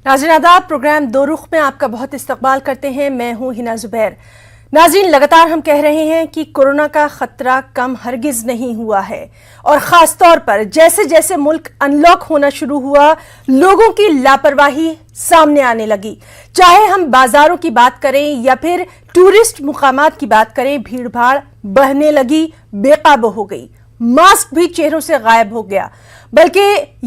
नाज़रीन आदाब, प्रोग्राम दो रुख में आपका बहुत इस्तकबाल करते हैं। मैं हूं हिना जुबैर। नाज़रीन, लगातार हम कह रहे हैं कि कोरोना का खतरा कम हरगिज नहीं हुआ है और ख़ास तौर पर जैसे जैसे मुल्क अनलॉक होना शुरू हुआ, लोगों की लापरवाही सामने आने लगी। चाहे हम बाजारों की बात करें या फिर टूरिस्ट मुकामात की बात करें, भीड़ भाड़ बढ़ने लगी, बेकाबू हो गई, मास्क भी चेहरों से गायब हो गया। बल्कि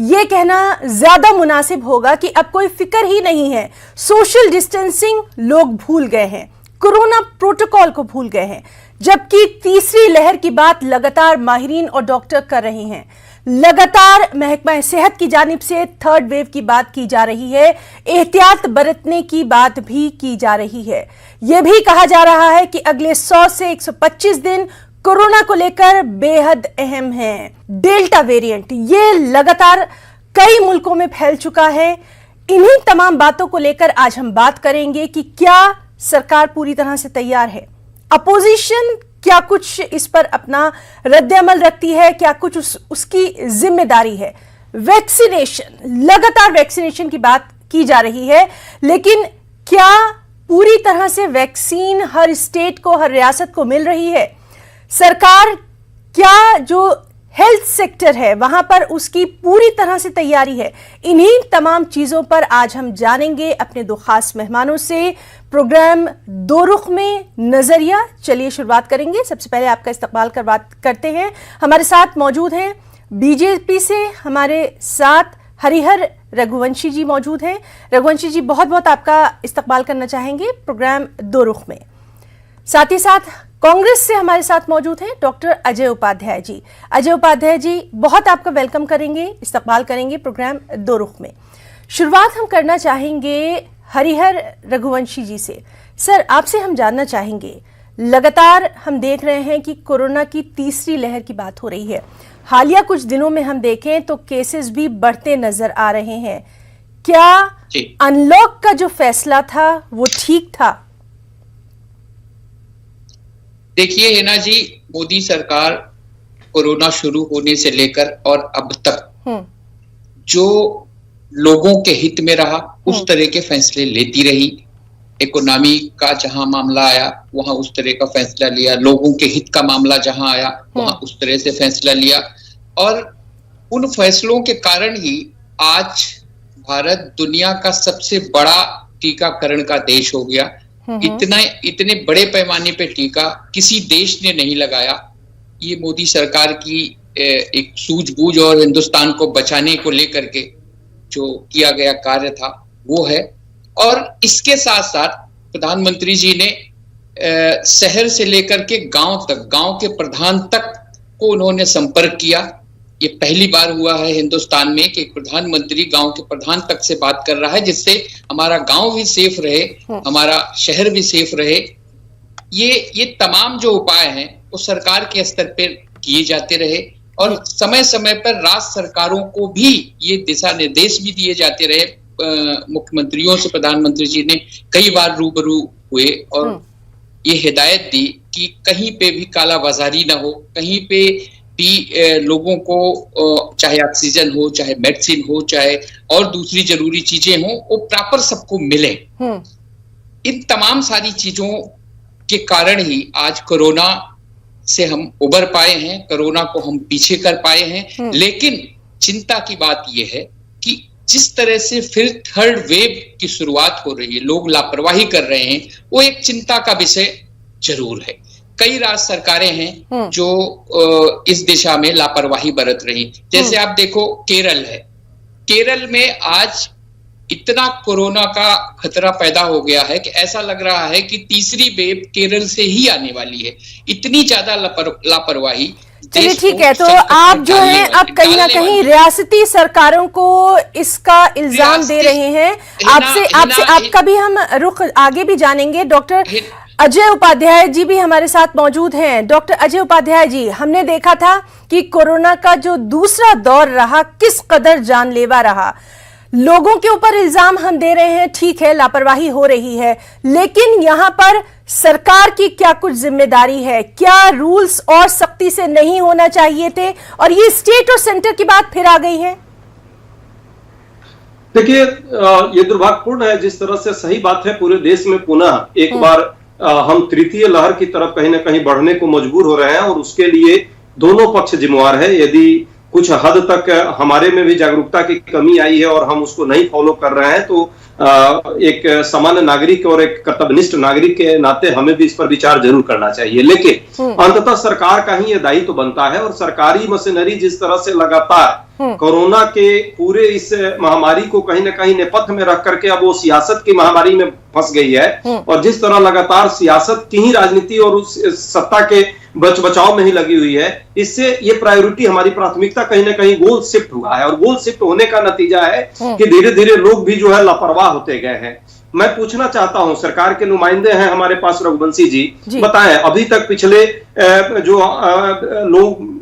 ये कहना ज्यादा मुनासिब होगा कि अब कोई फिक्र ही नहीं है। सोशल डिस्टेंसिंग लोग भूल गए हैं, कोरोना प्रोटोकॉल को भूल गए हैं। जबकि तीसरी लहर की बात लगातार माहिरीन और डॉक्टर कर रहे हैं। लगातार महकमा सेहत की जानिब से थर्ड वेव की बात की जा रही है, एहतियात बरतने की बात भी की जा रही है। यह भी कहा जा रहा है कि अगले 100 से 125 दिन कोरोना को लेकर बेहद अहम है। डेल्टा वेरिएंट ये लगातार कई मुल्कों में फैल चुका है। इन्हीं तमाम बातों को लेकर आज हम बात करेंगे कि क्या सरकार पूरी तरह से तैयार है, अपोजिशन क्या कुछ इस पर अपना रद्द-ए-अमल रखती है, क्या कुछ उसकी जिम्मेदारी है। वैक्सीनेशन, लगातार वैक्सीनेशन की बात की जा रही है, लेकिन क्या पूरी तरह से वैक्सीन हर स्टेट को, हर रियासत को मिल रही है? सरकार क्या जो हेल्थ सेक्टर है वहां पर उसकी पूरी तरह से तैयारी है? इन्हीं तमाम चीजों पर आज हम जानेंगे अपने दो खास मेहमानों से। प्रोग्राम दो रुख में नजरिया, चलिए शुरुआत करेंगे। सबसे पहले आपका इस्तकबाल कर बात करते हैं। हमारे साथ मौजूद हैं बीजेपी से, हमारे साथ हरिहर रघुवंशी जी मौजूद हैं। रघुवंशी जी, बहुत बहुत आपका इस्तकबाल करना चाहेंगे प्रोग्राम दो रुख में। साथ ही साथ कांग्रेस से हमारे साथ मौजूद हैं डॉक्टर अजय उपाध्याय जी। अजय उपाध्याय जी, बहुत आपका वेलकम करेंगे, इस्तकबाल करेंगे प्रोग्राम दो रुख में। शुरुआत हम करना चाहेंगे हरिहर रघुवंशी जी से। सर, आपसे हम जानना चाहेंगे, लगातार हम देख रहे हैं कि कोरोना की तीसरी लहर की बात हो रही है। हालिया कुछ दिनों में हम देखें तो केसेस भी बढ़ते नजर आ रहे हैं। क्या अनलॉक का जो फैसला था वो ठीक था? देखिए हिना जी, मोदी सरकार कोरोना शुरू होने से लेकर और अब तक जो लोगों के हित में रहा उस तरह के फैसले लेती रही। इकोनॉमी का जहां मामला आया वहां उस तरह का फैसला लिया, लोगों के हित का मामला जहां आया वहां उस तरह से फैसला लिया, और उन फैसलों के कारण ही आज भारत दुनिया का सबसे बड़ा टीकाकरण का देश हो गया। इतने बड़े पैमाने पे टीका किसी देश ने नहीं लगाया। ये मोदी सरकार की एक सूझबूझ और हिंदुस्तान को बचाने को लेकर के जो किया गया कार्य था वो है। और इसके साथ साथ प्रधानमंत्री जी ने शहर से लेकर के गांव तक, गांव के प्रधान तक को उन्होंने संपर्क किया। ये पहली बार हुआ है हिंदुस्तान में कि प्रधानमंत्री गांव के प्रधान तक से बात कर रहा है, जिससे हमारा गांव भी सेफ रहे, हमारा शहर भी सेफ रहे। ये तमाम जो उपाय हैं वो सरकार के स्तर पर किए जाते रहे और समय समय पर राज्य सरकारों को भी ये दिशा निर्देश भी दिए जाते रहे। मुख्यमंत्रियों से प्रधानमंत्री जी ने कई बार रूबरू हुए और ये हिदायत दी कि कहीं पे भी कालाबाजारी ना हो, कहीं पे भी लोगों को चाहे ऑक्सीजन हो, चाहे मेडिसिन हो, चाहे और दूसरी जरूरी चीजें हो, वो प्रॉपर सबको मिले। इन तमाम सारी चीजों के कारण ही आज कोरोना से हम उबर पाए हैं, कोरोना को हम पीछे कर पाए हैं। लेकिन चिंता की बात यह है कि जिस तरह से फिर थर्ड वेव की शुरुआत हो रही है, लोग लापरवाही कर रहे हैं, वो एक चिंता का विषय जरूर है। कई राज्य सरकारें हैं जो इस दिशा में लापरवाही बरत रही। जैसे आप देखो केरल है, केरल में आज इतना कोरोना का खतरा पैदा हो गया है कि ऐसा लग रहा है कि तीसरी वेव केरल से ही आने वाली है। इतनी ज्यादा लापरवाही। चलिए ठीक है, तो आप जो है अब कहीं ना कहीं रियासती सरकारों को इसका इल्जाम दे रहे हैं। आपसे आपका भी हम रुख आगे भी जानेंगे। डॉक्टर अजय उपाध्याय जी भी हमारे साथ मौजूद हैं। डॉक्टर अजय उपाध्याय जी, हमने देखा था कि कोरोना का जो दूसरा दौर रहा किस कदर जानलेवा रहा। लोगों के ऊपर इल्जाम हम दे रहे हैं, ठीक है, लापरवाही हो रही है, लेकिन यहां पर सरकार की क्या कुछ जिम्मेदारी है? क्या रूल्स और सख्ती से नहीं होना चाहिए थे? और ये स्टेट और सेंटर की बात फिर आ गई है। देखिए, ये दुर्भाग्यपूर्ण है। जिस तरह से सही बात है, पूरे देश में पुनः एक बार हम तृतीय लहर की तरफ कहीं ना कहीं बढ़ने को मजबूर हो रहे हैं, और उसके लिए दोनों पक्ष जिम्मेवार है। यदि कुछ हद तक हमारे में भी जागरूकता की कमी आई है और हम उसको नहीं फॉलो कर रहे हैं, तो एक सामान्य नागरिक और एक कर्तव्यनिष्ठ नागरिक के नाते हमें भी इस पर विचार जरूर करना चाहिए। लेकिन अंततः सरकार का ही ये दायित्व बनता है, और सरकारी मशीनरी जिस तरह से लगातार कोरोना के पूरे इस महामारी को कहीं ना कहीं नेपथ्य में रख करके अब वो सियासत की महामारी में फंस गई है, और जिस तरह लगातार सियासत की ही राजनीति और उस सत्ता के बचाव में ही लगी हुई है, इससे ये प्रायोरिटी, हमारी प्राथमिकता कहीं ना कहीं गोल शिफ्ट हुआ है। और गोल शिफ्ट होने का नतीजा है कि धीरे धीरे लोग भी जो है लापरवाह होते गए हैं। मैं पूछना चाहता हूं, सरकार के नुमाइंदे हैं हमारे पास रघुवंशी जी, बताएं अभी तक पिछले जो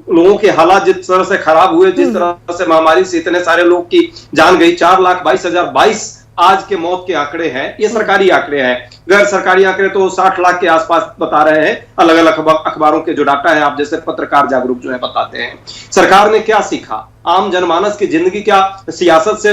लोगों के हालात जिस तरह से खराब हुए, जिस तरह से महामारी से इतने सारे लोग की जान गई, 4,22,022 आज के मौत के आंकड़े हैं, ये सरकारी आंकड़े हैं। गैर सरकारी आंकड़े तो 60 लाख के आसपास बता रहे हैं, अलग अलग अखबारों के जो डाटा है, आप जैसे पत्रकार जागरूक जो है बताते हैं। सरकार ने क्या सीखा? आम जनमानस की जिंदगी क्या सियासत से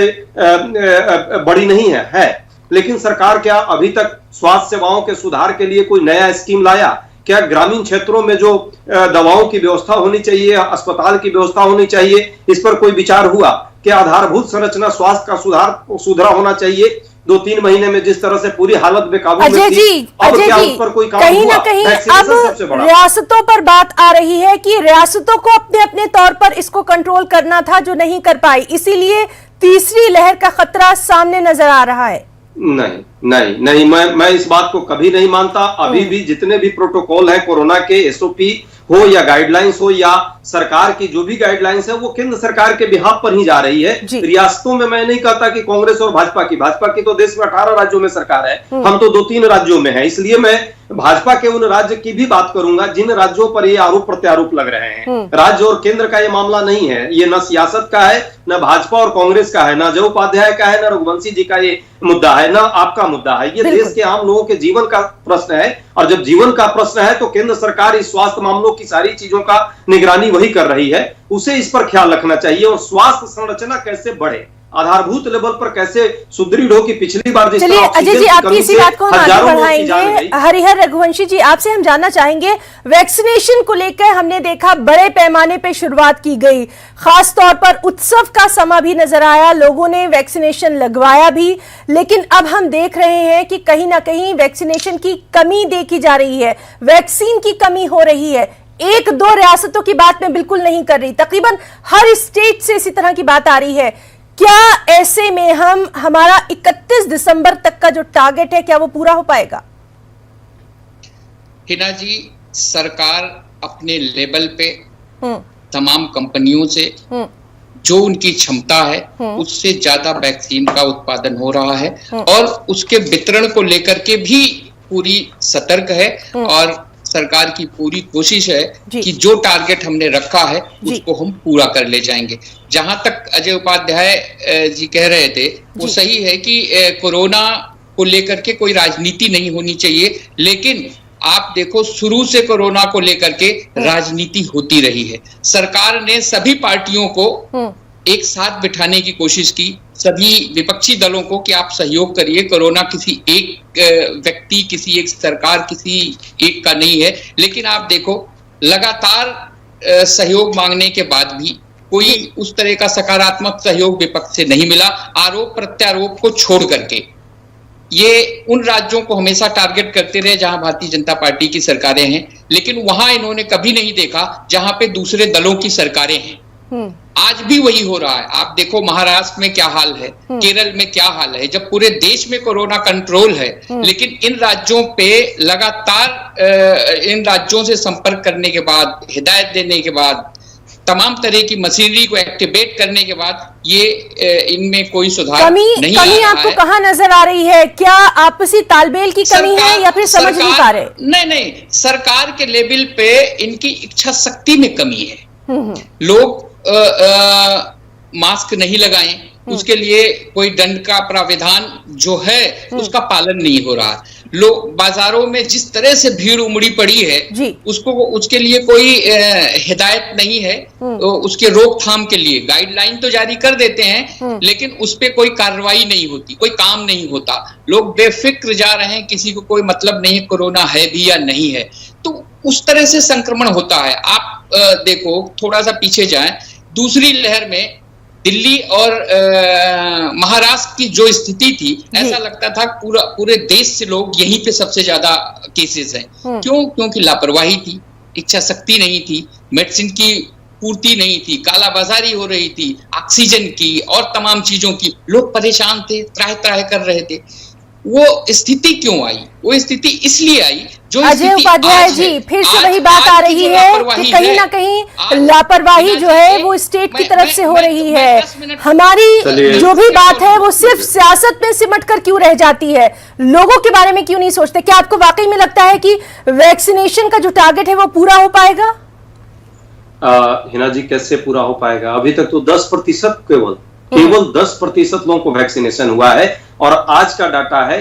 बड़ी नहीं है, लेकिन सरकार क्या अभी तक स्वास्थ्य सेवाओं के सुधार के लिए कोई नया स्कीम लाया? क्या ग्रामीण क्षेत्रों में जो दवाओं की व्यवस्था होनी चाहिए, अस्पताल की व्यवस्था होनी चाहिए, इस पर कोई विचार हुआ? क्या आधारभूत संरचना स्वास्थ्य का सुधरा होना चाहिए? 2-3 महीने में जिस तरह से पूरी हालत बेकाबू में थी, अब क्या उस पर कोई काम कहीं ना कहीं अब रियासतों पर बात आ रही है कि रियासतों को अपने अपने तौर पर इसको कंट्रोल करना था, जो नहीं कर पाई, इसीलिए तीसरी लहर का खतरा सामने नजर आ रहा है। नहीं, मैं इस बात को कभी नहीं मानता। अभी भी जितने भी प्रोटोकॉल हैं कोरोना के, एसओपी हो या गाइडलाइंस हो या सरकार की जो भी गाइडलाइंस है, वो केंद्र सरकार के बिहाफ पर ही जा रही है। रियासतों में मैं नहीं कहता कि कांग्रेस और भाजपा की तो देश में 18 राज्यों में सरकार है, हम तो 2-3 राज्यों में है। इसलिए मैं भाजपा के उन राज्य की भी बात करूंगा जिन राज्यों पर ये आरोप प्रत्यारोप लग रहे हैं। राज्य और केंद्र का ये मामला नहीं है, ये न सियासत का है, न भाजपा और कांग्रेस का है, न जय उपाध्याय का है, न रघुवंशी जी का ये मुद्दा है, न आपका मुद्दा है। ये देश के आम लोगों के जीवन का प्रश्न है, और जब जीवन का प्रश्न है तो केंद्र सरकार इस स्वास्थ्य मामलों की सारी चीजों का निगरानी वही कर रही है, उसे इस पर ख्याल रखना चाहिए। और स्वास्थ्य संरचना कैसे बढ़े, आधारभूत लेवल पर कैसे सुदृढ़ हो कि पिछली बार जिस चलिए अजय जी, आपकी इसी बात को हम आगे बढ़ाएंगे। हरिहर रघुवंशी जी, आपसे हम जानना चाहेंगे, वैक्सीनेशन को लेकर हमने देखा बड़े पैमाने पे शुरुआत की गई, खास तौर पर उत्सव का समा भी नजर आया, लोगों ने वैक्सीनेशन लगवाया भी, लेकिन अब हम देख रहे हैं कि कहीं ना कहीं वैक्सीनेशन की कमी देखी जा रही है, वैक्सीन की कमी हो रही है। 1-2 रियासतों की बात मैं बिल्कुल नहीं कर रही, तकरीबन हर स्टेट से इसी तरह की बात आ रही है। क्या ऐसे में हमारा 31 दिसंबर तक का जो टारगेट है, क्या वो पूरा हो पाएगा? हिना जी, सरकार अपने लेवल पे तमाम कंपनियों से जो उनकी क्षमता है उससे ज्यादा वैक्सीन का उत्पादन हो रहा है, और उसके वितरण को लेकर के भी पूरी सतर्क है, और सरकार की पूरी कोशिश है कि जो टारगेट हमने रखा है उसको हम पूरा कर ले जाएंगे। जहां तक अजय उपाध्याय जी कह रहे थे, वो सही है कि कोरोना को लेकर के कोई राजनीति नहीं होनी चाहिए, लेकिन आप देखो शुरू से कोरोना को लेकर के राजनीति होती रही है। सरकार ने सभी पार्टियों को एक साथ बिठाने की कोशिश की, सभी विपक्षी दलों को, कि आप सहयोग करिए, कोरोना किसी एक व्यक्ति, किसी एक सरकार, किसी एक का नहीं है। लेकिन आप देखो लगातार सहयोग मांगने के बाद भी कोई उस तरह का सकारात्मक सहयोग विपक्ष से नहीं मिला। आरोप प्रत्यारोप को छोड़ करके ये उन राज्यों को हमेशा टारगेट करते रहे जहां भारतीय जनता पार्टी की सरकारें हैं, लेकिन वहां इन्होंने कभी नहीं देखा जहां पे दूसरे दलों की सरकारें हैं। आज भी वही हो रहा है। आप देखो महाराष्ट्र में क्या हाल है, केरल में क्या हाल है, जब पूरे देश में कोरोना कंट्रोल है, लेकिन इन राज्यों पे लगातार इन राज्यों से संपर्क करने के बाद, हिदायत देने के बाद, तमाम तरह की मशीनरी को एक्टिवेट करने के बाद ये इनमें कोई सुधार नहीं आ रहा है। कमी आपको कहां नजर आ रही है? क्या आपसी तालमेल की कमी है या फिर समझ नहीं पा रहे? नहीं, सरकार के लेवल पे इनकी इच्छा शक्ति में कमी है। लोग मास्क नहीं लगाएं, उसके लिए कोई दंड का प्राविधान जो है उसका पालन नहीं हो रहा। लोग बाजारों में जिस तरह से भीड़ उमड़ी पड़ी है उसके लिए कोई हिदायत नहीं है। तो उसके रोकथाम के लिए गाइडलाइन तो जारी कर देते हैं लेकिन उस पर कोई कार्रवाई नहीं होती, कोई काम नहीं होता। लोग बेफिक्र जा रहे हैं, किसी को कोई मतलब नहीं कोरोना है भी या नहीं है, तो उस तरह से संक्रमण होता है। आप देखो, थोड़ा सा पीछे जाएं, दूसरी लहर में दिल्ली और महाराष्ट्र की जो स्थिति थी, ऐसा लगता था पूरे देश से लोग यहीं पे सबसे ज्यादा केसेस हैं। क्यों? क्योंकि लापरवाही थी, इच्छा शक्ति नहीं थी, मेडिसिन की पूर्ति नहीं थी, कालाबाजारी हो रही थी, ऑक्सीजन की और तमाम चीजों की। लोग परेशान थे, त्राह त्राह कर रहे थे। वो स्थिति क्यों आई? वो स्थिति इसलिए आई जो अजय उपाध्याय जी, फिर से वही बात आ रही है कि कहीं ना कहीं लापरवाही जो है वो स्टेट की तरफ से हो रही है। हमारी जो भी बात है वो सिर्फ सियासत में सिमट कर क्यों रह जाती है, लोगों के बारे में क्यों नहीं सोचते? क्या आपको वाकई में लगता है कि वैक्सीनेशन का जो टारगेट है वो पूरा हो पाएगा? हिना जी, कैसे पूरा हो पाएगा? अभी तक तो 10% केवल 10% लोगों को वैक्सीनेशन हुआ है और आज का डाटा है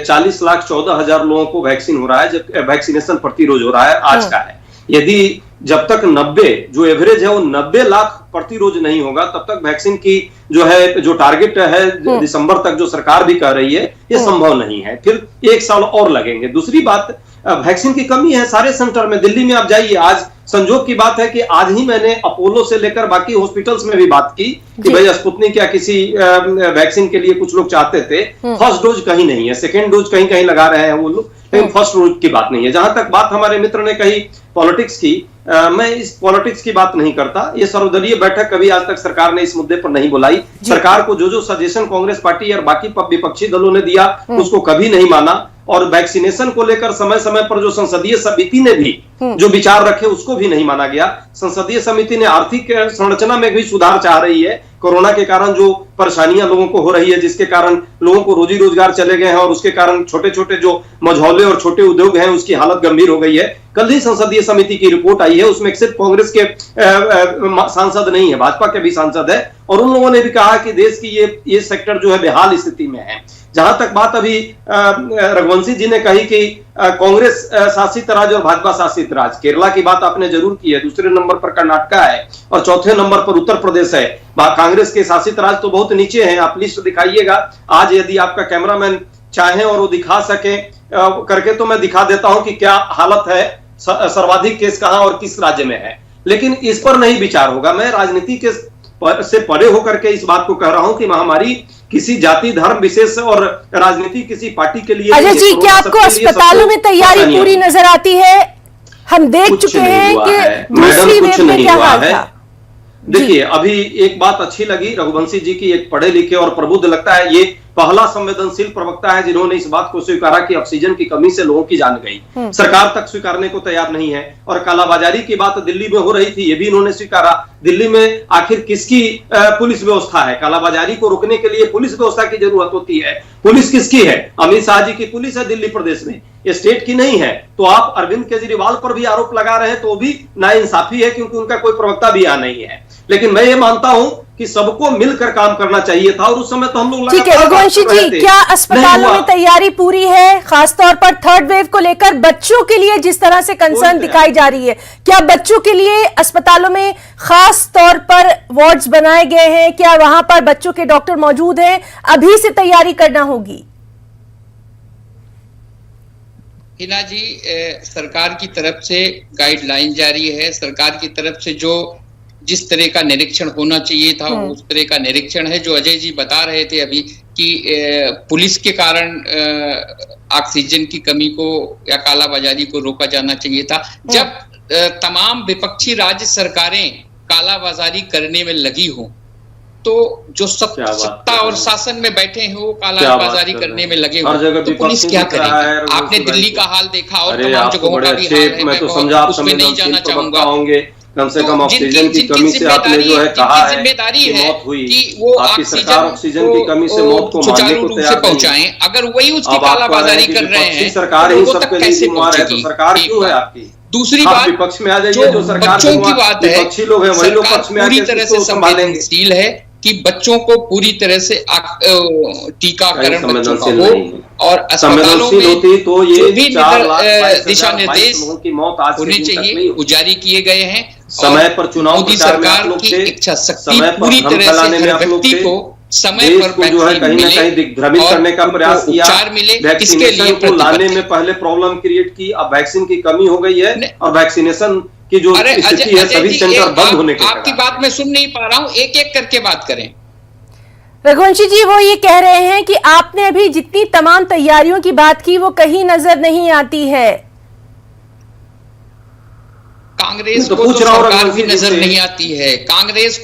40,14,000 लोगों को वैक्सीन हो रहा है, जब वैक्सीनेशन प्रति रोज हो रहा है आज का है। यदि जब तक 90 जो एवरेज है वो 90 लाख प्रति रोज नहीं होगा, तब तक वैक्सीन की जो टारगेट है दिसंबर तक जो सरकार भी कह रही है, ये संभव नहीं है। फिर 1 साल और लगेंगे। दूसरी बात, वैक्सीन की कमी है सारे सेंटर में। दिल्ली में आप जाइए, आज संजोग की बात है कि आज ही मैंने अपोलो से लेकर बाकी हॉस्पिटल्स में भी बात की कि भाई स्पुतनिक या किसी वैक्सीन के लिए कुछ लोग चाहते थे, फर्स्ट डोज कहीं नहीं है, सेकेंड डोज कहीं कहीं लगा रहे हैं वो लोग, लेकिन फर्स्ट डोज की बात नहीं है। जहां तक बात हमारे मित्र ने कही पॉलिटिक्स की, मैं इस पॉलिटिक्स की बात नहीं करता। ये सर्वदलीय बैठक कभी आज तक सरकार ने इस मुद्दे पर नहीं बुलाई। सरकार को जो सजेशन कांग्रेस पार्टी और बाकी विपक्षी दलों ने दिया उसको कभी नहीं माना, और वैक्सीनेशन को लेकर समय समय पर जो संसदीय समिति ने भी जो विचार रखे उसको भी नहीं माना गया। संसदीय समिति ने आर्थिक संरचना में भी सुधार चाह रही है। कोरोना के कारण जो परेशानियां लोगों को हो रही है, जिसके कारण लोगों को रोजी रोजगार चले गए हैं और उसके कारण छोटे छोटे जो मझौले और छोटे उद्योग हैं उसकी हालत गंभीर हो गई है। कल ही संसदीय समिति की रिपोर्ट आई है, उसमें सिर्फ कांग्रेस के सांसद नहीं है, भाजपा के भी सांसद है, और उन लोगों ने भी कहा कि देश की ये सेक्टर जो है बेहाल स्थिति में है। जहां तक बात अभी रघुवंशी जी ने कही कि कांग्रेस शासित राज्य और भाजपा शासित राज्य, केरला की बात आपने जरूर की है, दूसरे नंबर पर कर्नाटक है और चौथे नंबर पर उत्तर प्रदेश है। कांग्रेस के शासित राज्य तो बहुत नीचे हैं। आप लिस्ट दिखाइएगा आज, यदि आपका कैमरामैन चाहे और वो दिखा सके करके, तो मैं दिखा देता हूं कि क्या हालत है, सर्वाधिक केस कहां और किस राज्य में है। लेकिन इस पर नहीं विचार होगा। मैं राजनीति के से परे होकर के इस बात को कह रहा हूं कि महामारी किसी जाति धर्म विशेष और राजनीति किसी पार्टी के लिए। अजय जी, क्या आपको अस्पतालों में तैयारी पूरी नजर आती है? हम देख चुके हैं कि दूसरी वेव में क्या हाल था। देखिए, अभी एक बात अच्छी लगी रघुवंशी जी की, एक पढ़े लिखे और प्रबुद्ध लगता है ये पहला संवेदनशील प्रवक्ता है जिन्होंने इस बात को स्वीकारा कि ऑक्सीजन की कमी से लोगों की जान गई। सरकार तक स्वीकारने को तैयार नहीं है। और कालाबाजारी की बात दिल्ली में हो रही थी, ये भी इन्होंने स्वीकारा। दिल्ली में आखिर किसकी पुलिस व्यवस्था है? कालाबाजारी को रोकने के लिए पुलिस व्यवस्था की जरूरत होती है। पुलिस किसकी है? अमित शाह जी की पुलिस है दिल्ली प्रदेश में, ये स्टेट की नहीं है। तो आप अरविंद केजरीवाल पर भी आरोप लगा रहे हैं तो भी नाइंसाफी है, क्योंकि उनका कोई प्रवक्ता भी यहाँ नहीं है। लेकिन मैं ये मानता हूं कि सबको मिलकर काम करना चाहिए था, और उस समय तो हम लोग ठीक है। रघुवंशी जी, क्या अस्पतालों में तैयारी पूरी है, खासतौर पर थर्ड वेव को लेकर? बच्चों के लिए जिस तरह से कंसर्न दिखाई जा रही है, क्या बच्चों के लिए अस्पतालों में खास तौर पर वार्ड्स बनाए गए हैं? क्या वहां पर बच्चों के डॉक्टर मौजूद हैं? अभी से तैयारी करना होगी। हिना जी, सरकार की तरफ से गाइडलाइन जारी है। सरकार की तरफ से जो जिस तरह का निरीक्षण होना चाहिए था उस तरह का निरीक्षण है। जो अजय जी बता रहे थे अभी कि पुलिस के कारण ऑक्सीजन की कमी को या कालाबाजारी को रोका जाना चाहिए था। जब तमाम विपक्षी राज्य सरकारें कालाबाजारी करने में लगी हो, तो जो सत्ता और शासन में बैठे हैं वो कालाबाजारी करने में लगे हो, तो पुलिस क्या करेगी? आपने दिल्ली का हाल देखा और तमाम जगहों का भी हाल है, मैं उसमें नहीं जाना चाहूंगा। कम से कम ऑक्सीजन की कमी से आपने जो है कहा है कि मौत हुई, कि वो आपकी सरकार ऑक्सीजन की कमी से मौत को मानने को तैयार पहुंचाएं। अगर वही उसकी कालाबाजारी कर रहे हैं, सरकार ही सबके लिए जिम्मेदार है, तो सरकार क्यों है आपकी? दूसरी बात, विपक्ष में आ जाइए, जो सरकार बच्चों की बात है, विपक्षी लोग हैं वही लोग पक्ष में पूरी तरह से संवेदनशील है। कि बच्चों को पूरी तरह से टीकाकरण बच्चों का हो और अस्पतालों में तो ये जो भी दिशा निर्देश होने चाहिए वो जारी किए गए हैं। समय पर चुनाव मोदी सरकार की इच्छा शक्ति पूरी तरह से हर व्यक्ति को समय पर जो है कहीं ना कहीं भ्रमित करने का प्रयास किया, उपचार मिले, इसके वैक्सीनेशन लिए को लाने में पहले प्रॉब्लम क्रिएट की, अब वैक्सीन की कमी हो गई है और वैक्सीनेशन की जो स्थिति है सभी सेंटर बंद होने के आपकी बात मैं सुन नहीं पा रहा हूं, एक एक करके बात करें। रघुवंशी जी वो ये कह रहे हैं कि आपने अभी जितनी तमाम तैयारियों की बात की वो कहीं नजर नहीं आती है। कांग्रेस को तो सरकार भी नजर नहीं आती है। कांग्रेस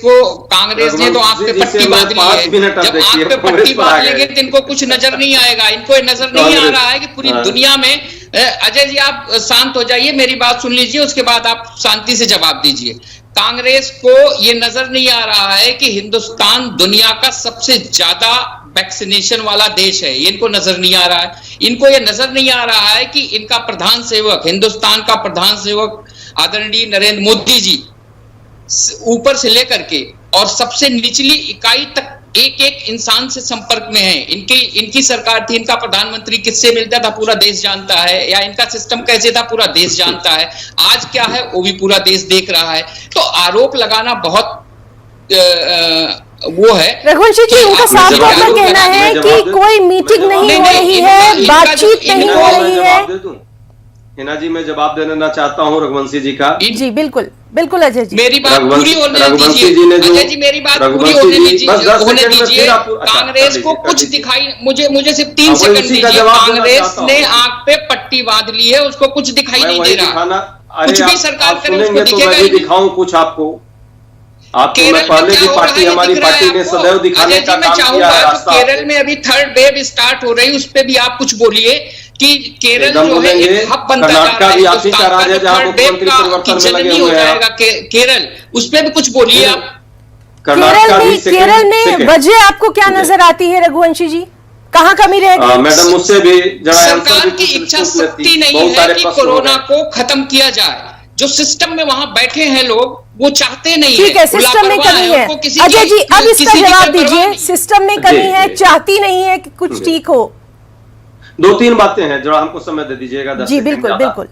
ने तो आंख पे पट्टी बांध ली है। जब आंख पे पट्टी बांध लेंगे तो इनको कुछ नजर नहीं आएगा। इनको नजर नहीं आ रहा है कि पूरी दुनिया में, अजय जी आप शांत हो जाइए, मेरी बात सुन लीजिए, उसके बाद आप शांति से जवाब दीजिए। कांग्रेस को ये नजर नहीं आ रहा है कि हिंदुस्तान दुनिया का सबसे ज्यादा वैक्सीनेशन वाला देश है, ये इनको नजर नहीं आ रहा है। इनको ये नजर नहीं आ रहा है कि इनका प्रधान सेवक, हिंदुस्तान का प्रधान सेवक आदरणीय नरेंद्र मोदी जी ऊपर से लेकर के और सबसे निचली इकाई तक एक एक इंसान से संपर्क में है। इनकी सरकार थी, इनका प्रधानमंत्री किससे मिलता था पूरा देश जानता है, या इनका सिस्टम कैसे था पूरा देश जानता है। आज क्या है वो भी पूरा देश देख रहा है। तो आरोप लगाना बहुत वो है। रघुवंशी जी उनका साफ तौर पर कहना है कि कोई मीटिंग नहीं हो रही है, बातचीत नहीं हो रही है। हिना जी मैं जवाब देना चाहता हूं रघुवंशी जी का। जी बिल्कुल बिल्कुल अजय जी, मेरी बात पूरी होने दीजिए। अजय जी मेरी बात पूरी होने दीजिए। कांग्रेस को कुछ दिखाई, मुझे सिर्फ 3 सेकंड दीजिए। कांग्रेस ने आंख पे पट्टी बांध ली है, उसको कुछ दिखाई नहीं दे रहा। कुछ भी सरकार करे उसको दिखेगा ही। दिखाऊं कुछ आपको मैं पहले की पार्टी, हमारी पार्टी ने सदैव दिखाने का काम किया है रास्ता। केरल में अभी 3rd वेव स्टार्ट हो रही है, उस पे भी आप कुछ बोलिए कि केरल जो है एक हब बनता जा रहा है हिंदुस्तान का, थर्ड वेव का जननी हो जाएगा केरल, उस पे भी कुछ बोलिए आप। केरल में वजह आपको क्या नजर आती है रघुवंशी जी, कहाँ कमी रह गई? मैडम मुझसे भी सरकार की इच्छा शक्ति नहीं है कि कोरोना को खत्म किया जाए। जो सिस्टम में वहां बैठे हैं लोग वो चाहते नहीं है। ठीक है, सिस्टम में कमी है। अजय जी अब इसका जवाब दीजिए, सिस्टम में कमी है, चाहती नहीं है कि कुछ ठीक हो। 2-3 बातें हैं, जरा हमको समय दे दीजिएगा। जी बिल्कुल बिल्कुल।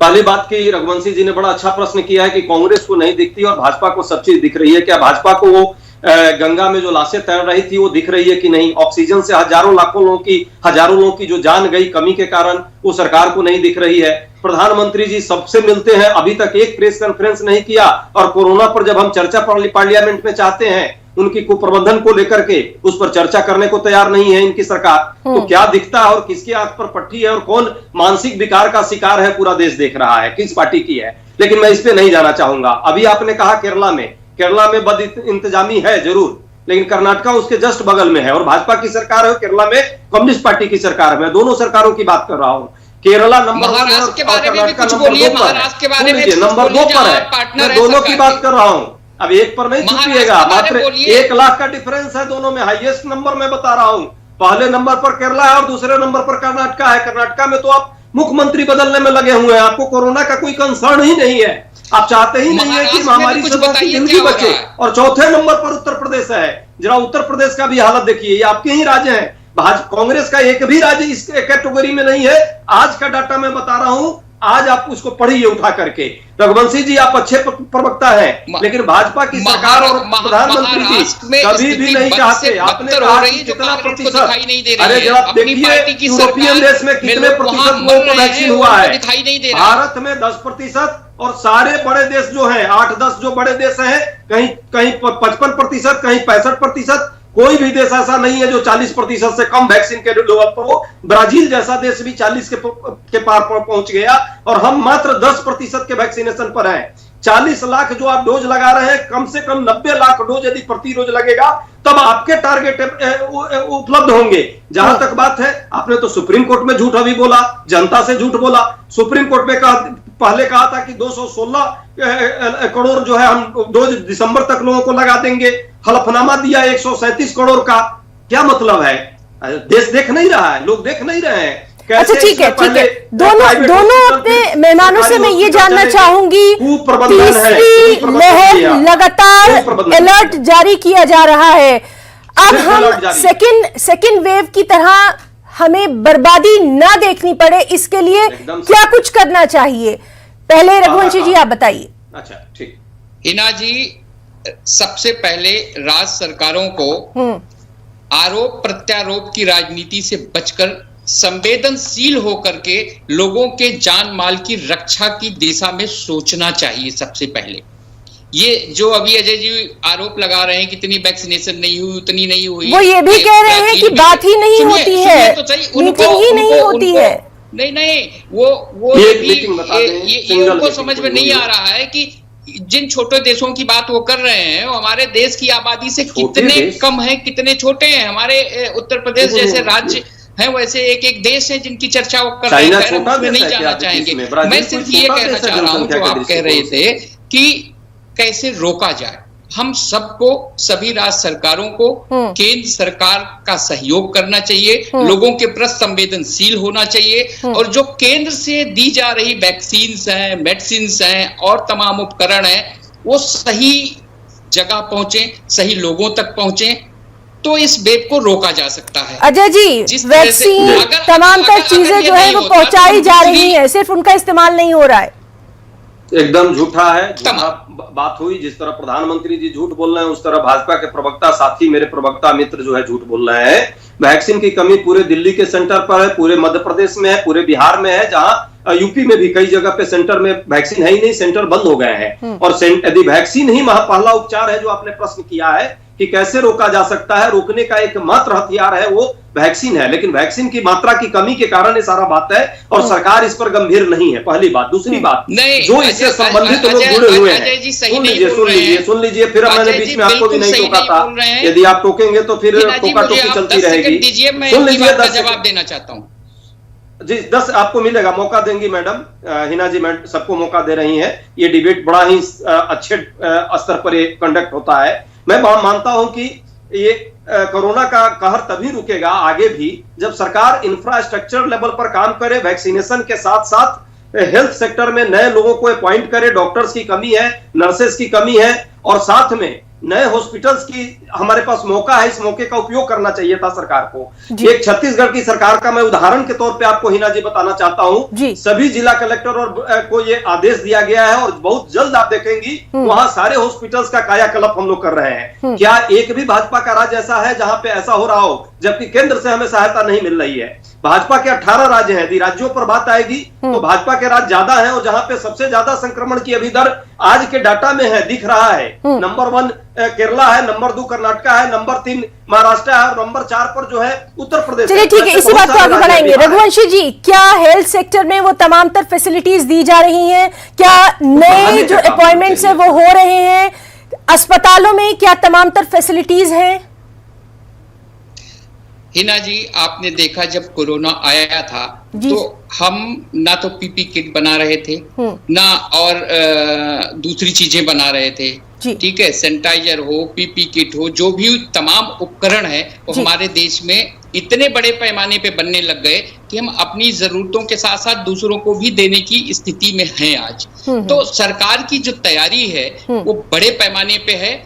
पहली बात की रघुवंशी जी ने बड़ा अच्छा प्रश्न किया है कि कांग्रेस को नहीं दिखती और भाजपा को सब चीज दिख रही है। क्या भाजपा को वो गंगा में जो लाशें तैर रही थी वो दिख रही है कि नहीं? ऑक्सीजन से हजारों लोगों की जो जान गई कमी के कारण, वो सरकार को नहीं दिख रही है। प्रधानमंत्री जी सबसे मिलते हैं, अभी तक एक प्रेस कॉन्फ्रेंस नहीं किया, और कोरोना पर जब हम चर्चा पार्लियामेंट में चाहते हैं उनकी कुप्रबंधन को लेकर के, उस पर चर्चा करने को तैयार नहीं है इनकी सरकार। तो क्या दिखता है और किसकी आंख पर पट्टी है और कौन मानसिक विकार का शिकार है पूरा देश देख रहा है, किस पार्टी की है। लेकिन मैं इस पे नहीं जाना चाहूंगा। अभी आपने कहा केरला में बद इंतजामी है जरूर, लेकिन कर्नाटका उसके जस्ट बगल में है और भाजपा की सरकार है, केरला में कम्युनिस्ट पार्टी की सरकार है। मैं दोनों सरकारों की बात कर रहा हूं। केरला नंबर 1 और कर्नाटका नंबर 2 पर है। मैं दोनों की बात कर रहा हूं, अब एक पर नहीं छुपिएगा। मात्र 1 लाख का डिफरेंस है दोनों में। हाईएस्ट नंबर मैं बता रहा हूं, पहले नंबर पर केरला है और दूसरे नंबर पर कर्नाटका है। कर्नाटका में तो आप मुख्यमंत्री बदलने में लगे हुए हैं, आपको कोरोना का कोई कंसर्न ही नहीं है। आप चाहते ही नहीं है कि महामारी से जिंदगी बचे। और चौथे नंबर पर उत्तर प्रदेश है। जरा उत्तर प्रदेश का भी हालत देखिए, ये आपके ही राज्य हैं। कांग्रेस का एक भी राज्य इस कैटेगरी में नहीं है। आज का डाटा मैं बता रहा हूं, आज आप उसको पढ़िए उठा करके। रघुवंशी जी आप अच्छे प्रवक्ता हैं, लेकिन भाजपा की सरकार और प्रधानमंत्री जी कभी भी नहीं चाहते। आपने कहा कि कितना प्रतिशत, अरे जरा देखिए यूरोपियन देश में कितने प्रतिशत लोगों को वैक्सीन हुआ है, भारत में 10% और सारे बड़े देश जो हैं 8-10 जो बड़े देश हैं, कहीं 55%, कहीं 65%। कोई भी देश ऐसा नहीं है जो 40% से कम वैक्सीन के लेवल पर हो। ब्राजील जैसा देश भी 40 के पार पहुंच गया और हम मात्र 10% के वैक्सीनेशन पर हैं। 40 लाख जो आप डोज लगा रहे हैं, कम से कम 90 लाख डोज यदि प्रति रोज लगेगा तब आपके टारगेट उपलब्ध होंगे। जहां तक बात है, आपने तो सुप्रीम कोर्ट में झूठ अभी बोला, जनता से झूठ बोला। सुप्रीम कोर्ट में पहले कहा था कि 216 करोड़ जो है हम डोज दिसंबर तक लोगों को लगा देंगे। हलफनामा दिया 137 करोड़ का। क्या मतलब है? देश देख नहीं रहा है, लोग देख नहीं रहे हैं। अच्छा ठीक है दोनों अपने मेहमानों से मैं ये जानना चाहूंगी, तीसरी लहर लगातार अलर्ट जारी किया जा रहा है, अब हम सेकेंड वेव की तरह हमें बर्बादी ना देखनी पड़े, इसके लिए क्या कुछ करना चाहिए? पहले रघुवंशी जी आप बताइए। अच्छा ठीक। हिना जी, सबसे पहले राज्य सरकारों को आरोप प्रत्यारोप की राजनीति से बचकर संवेदनशील होकर के लोगों के जान माल की रक्षा की दिशा में सोचना चाहिए। सबसे पहले ये जो अभी अजय जी आरोप लगा रहे हैं कि इतनी वैक्सीनेशन नहीं हुई, उतनी नहीं हुई, वो ये भी कह रहे हैं कि बात ही नहीं होती है, मीटिंग ही नहीं होती है। नहीं, वो ये उनको समझ में नहीं आ रहा है कि जिन छोटे देशों की बात वो कर रहे हैं वो हमारे देश की आबादी से कितने कम है, कितने छोटे हैं। हमारे उत्तर प्रदेश जैसे राज्य है, वैसे एक एक देश है जिनकी चर्चा वो कर रहे हैं, उसमें नहीं जाना चाहेंगे। मैं सिर्फ ये कहना चाह रहा हूं, जो आप कह रहे थे कि कैसे रोका जाए, हम सबको, सभी राज्य सरकारों को केंद्र सरकार का सहयोग करना चाहिए, लोगों के प्रति संवेदनशील होना चाहिए, और जो केंद्र से दी जा रही वैक्सीन्स हैं, मेडिसिन्स हैं और तमाम उपकरण हैं, वो सही जगह पहुंचे, सही लोगों तक पहुंचे, तो इस वेव को रोका जा सकता है। अजय जी, वैक्सीन तमाम तर चीजें जो है वो पहुंचाई जा रही है, सिर्फ उनका इस्तेमाल नहीं हो रहा है। एकदम झूठा है, झूठा बात हुई। जिस तरह प्रधानमंत्री जी झूठ बोल रहे हैं, उस तरह भाजपा के प्रवक्ता साथी, मेरे प्रवक्ता मित्र जो है झूठ बोल रहे हैं। वैक्सीन की कमी पूरे दिल्ली के सेंटर पर है, पूरे मध्य प्रदेश में है, पूरे बिहार में है, जहां यूपी में भी कई जगह पे सेंटर में वैक्सीन है ही नहीं, सेंटर बंद हो गए हैं। और यदि वैक्सीन ही पहला उपचार है, जो आपने प्रश्न किया है कि कैसे रोका जा सकता है, रोकने का एकमात्र हथियार है वो वैक्सीन है, लेकिन वैक्सीन की मात्रा की कमी के कारण ये सारा बात है, और सरकार इस पर गंभीर नहीं है, पहली बात। दूसरी बात, जो इससे संबंधित लोग जुड़े हुए हैं, सुन लीजिए, फिर मैंने बीच में आपको भी नहीं टोका था, यदि आप टोकेंगे तो फिर टोका टोकी चलती रहेगी। सुन लीजिए, 10 जवाब देना चाहता हूँ जी, 10 आपको मिलेगा, मौका देंगी मैडम हिना जी, सबको मौका दे रही हैं। ये डिबेट बड़ा ही अच्छे स्तर पर ये कंडक्ट होता है। मैं मानता हूं कि ये कोरोना का कहर तभी रुकेगा आगे भी जब सरकार इंफ्रास्ट्रक्चर लेवल पर काम करे, वैक्सीनेशन के साथ साथ हेल्थ सेक्टर में नए लोगों को अपॉइंट करे। डॉक्टर्स की कमी है, नर्सेस की कमी है, और साथ में नए हॉस्पिटल्स की हमारे पास मौका है, इस मौके का उपयोग करना चाहिए था सरकार को। एक छत्तीसगढ़ की सरकार का मैं उदाहरण के तौर पे आपको हिना जी बताना चाहता हूं। सभी जिला कलेक्टर और को ये आदेश दिया गया है, और बहुत जल्द आप देखेंगी वहां सारे हॉस्पिटल्स का कायाकल्प हम लोग कर रहे हैं। क्या एक भी भाजपा का राज्य ऐसा है जहां पे ऐसा हो रहा हो, जबकि केंद्र से हमें सहायता नहीं मिल रही है? भाजपा के 18 राज्य हैं, यदि राज्यों पर बात आएगी तो भाजपा के राज्य ज्यादा हैं, और जहां पे सबसे ज्यादा संक्रमण की अभी दर आज के डाटा में है, दिख रहा है। नंबर 1 केरला है, नंबर 2 कर्नाटका है, नंबर 3 महाराष्ट्र है, और नंबर 4 पर जो है उत्तर प्रदेश। चलिए ठीक है, इसी बात को आगे बढ़ाएंगे। रघुवंशी जी, क्या हेल्थ सेक्टर में वो तमाम तर फैसिलिटीज दी जा रही हैं? क्या नए जो अपॉइंटमेंट्स है वो हो रहे हैं? अस्पतालों में क्या तमाम तर फैसिलिटीज हैं? हिना जी, आपने देखा जब कोरोना आया था तो हम ना तो पीपी किट बना रहे थे, ना और दूसरी चीजें बना रहे थे, ठीक है, सैनिटाइजर हो, पीपी किट हो, जो भी तमाम उपकरण है वो हमारे देश में इतने बड़े पैमाने पे बनने लग गए कि हम अपनी जरूरतों के साथ साथ दूसरों को भी देने की स्थिति में हैं आज। तो सरकार की जो तैयारी है वो बड़े पैमाने पे है,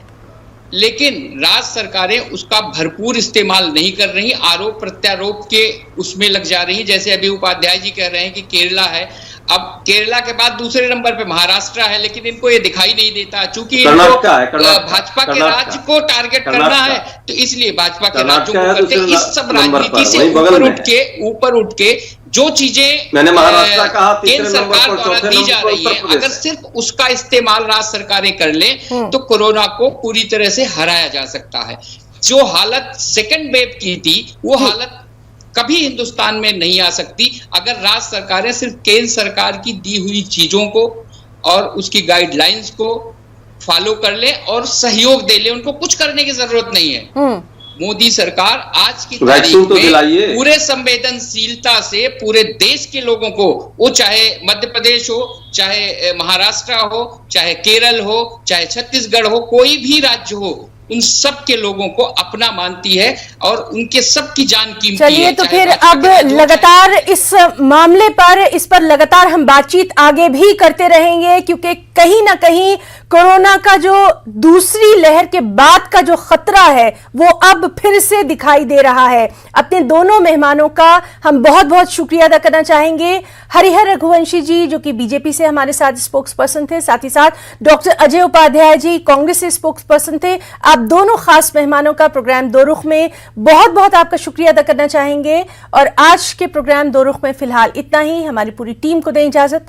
लेकिन राज्य सरकारें उसका भरपूर इस्तेमाल नहीं कर रही, आरोप प्रत्यारोप के उसमें लग जा रही। जैसे अभी उपाध्याय जी कह रहे हैं कि केरला है, अब केरला के बाद दूसरे नंबर पे महाराष्ट्र है, लेकिन इनको ये दिखाई नहीं देता, चूंकि भाजपा के राज्य को टारगेट करना है, तो इसलिए भाजपा के राज्यों को करते इस सब राजनीति से ऊपर उठ के जो चीजें मैंने महाराष्ट्र कहा केंद्र सरकार द्वारा दी जा रही है, अगर सिर्फ उसका इस्तेमाल राज्य सरकारें कर लें तो कोरोना को पूरी तरह से हराया जा सकता है। जो हालत सेकेंड वेव की थी वो हालत कभी हिंदुस्तान में नहीं आ सकती अगर राज्य सरकारें सिर्फ केंद्र सरकार की दी हुई चीजों को और उसकी गाइडलाइंस को फॉलो कर ले और सहयोग दे ले। उनको कुछ करने की जरूरत नहीं है। मोदी सरकार आज की तारीख में पूरे संवेदनशीलता से पूरे देश के लोगों को, वो चाहे मध्य प्रदेश हो, चाहे महाराष्ट्र हो, चाहे केरल हो, चाहे छत्तीसगढ़ हो, कोई भी राज्य हो, उन सब के लोगों को अपना मानती है और उनके सब की जान कीमती है। चलिए, तो फिर अब लगातार इस मामले पर लगातार हम बातचीत आगे भी करते रहेंगे, क्योंकि कहीं ना कहीं कोरोना का जो दूसरी लहर के बाद का जो खतरा है वो अब फिर से दिखाई दे रहा है। अपने दोनों मेहमानों का हम बहुत बहुत शुक्रिया अदा करना चाहेंगे। हरिहर रघुवंशी जी, जो कि बीजेपी से हमारे साथ स्पोक्स पर्सन थे, साथ ही साथ डॉक्टर अजय उपाध्याय जी, कांग्रेस से स्पोक्स पर्सन थे। आप दोनों खास मेहमानों का प्रोग्राम दो रुख में बहुत बहुत आपका शुक्रिया अदा करना चाहेंगे। और आज के प्रोग्राम दो रुख में फिलहाल इतना ही। हमारी पूरी टीम को दें इजाजत।